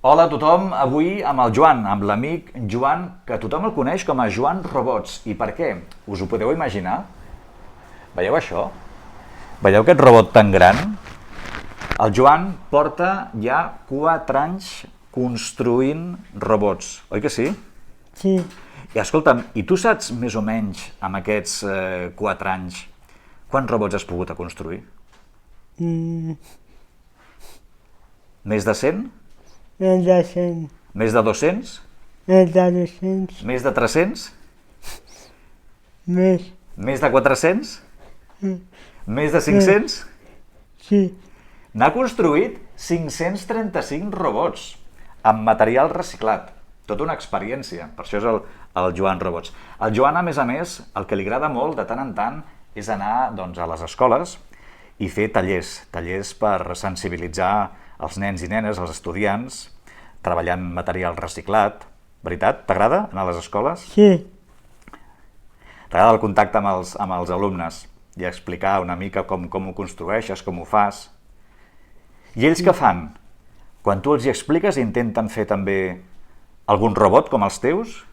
Hola a tothom, avui amb el Joan, amb l'amic Joan, que tothom el coneix com a Joan Robots. I per què? Us ho podeu imaginar? Veieu això? Veieu aquest robot tan gran? El Joan porta ja 4 anys construint robots, oi que sí? Sí, I escolta'm, i tu saps més o menys, amb aquests 4 anys, quants robots has pogut construir? mm, Més de 100? més de 100, Més de 200? més de 200, Més de 300? més, Més de 400? Més de 500? sí, N'ha construït 535 robots amb material reciclat. Tota una experiència, per això és el Joan Robots. El Joan, a més, el que li agrada molt de tant en tant és anar doncs, a les escoles i fer tallers per sensibilitzar els nens i nenes, els estudiants, treballant material reciclat. Veritat? T'agrada anar a les escoles? sí, T'agrada el contacte amb els alumnes i explicar una mica com ho construeixes, com ho fas. I ells què fan? Quan tu els hi expliques, intenten fer també algun robot com els teus?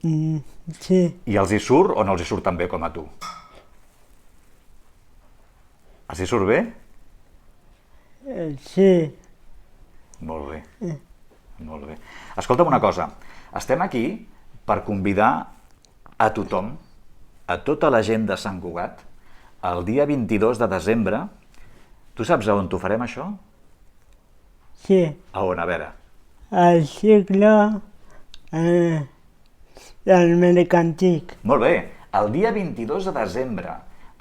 sí, I els hi surt o no els hi surt tan bé com a tu? Els hi surt bé? sí, Molt bé. Molt bé. Escolta'm una cosa. Estem aquí per convidar a tothom, a tota la gent de Sant Cugat, el dia 22 de desembre. Tu saps on t'ho farem, això? sí, A on? A veure. al siglo del mercantic, Molt bé. El dia 22 de desembre,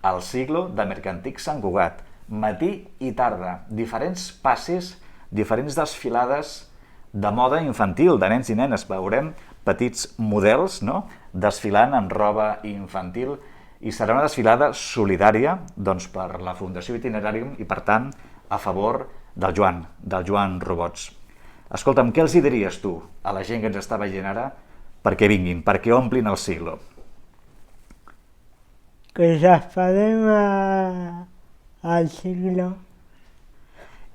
al siglo de Mercantic Sant Cugat, matí i tarda, diferents passes, diferents desfilades de moda infantil, de nens i nenes. Veurem petits models, no?, desfilant amb roba infantil, i serà una desfilada solidària doncs, per la Fundació Itineràrium i, per tant, a favor del Joan Robots. Escolta'm, què els hi diries tu a la gent que ens està veient ara perquè vinguin, perquè omplin el siglo? que s'esperem al siglo,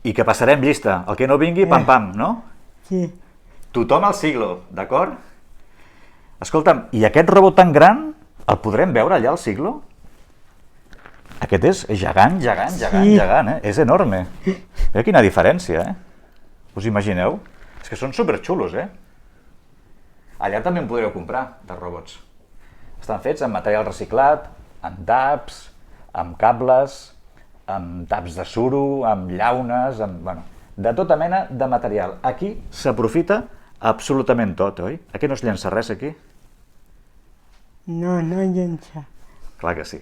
I que passarem llista. El que no vingui, pam, no? sí, Tothom al siglo, d'acord? Escolta'm, i aquest robot tan gran el podrem veure allà al siglo? Aquest és gegant, eh? És enorme. Mira quina diferència, eh? Us imagineu? És que són superxulos, eh? Allà també en podreu comprar, de robots. Estan fets amb material reciclat, amb taps, amb cables, amb taps de suro, amb llaunes, de tota mena de material. Aquí s'aprofita absolutament tot, oi? Aquí no es llença res, aquí? no llença, Clar que sí.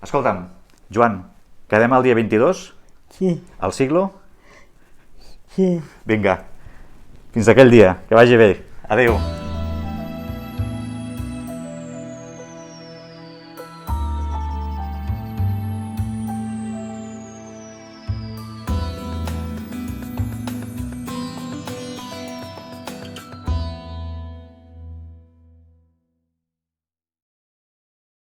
Escolta'm, Joan, quedem el dia 22, sí, al siglo? sí. Vinga, fins aquell dia, que vagi bé. Adéu.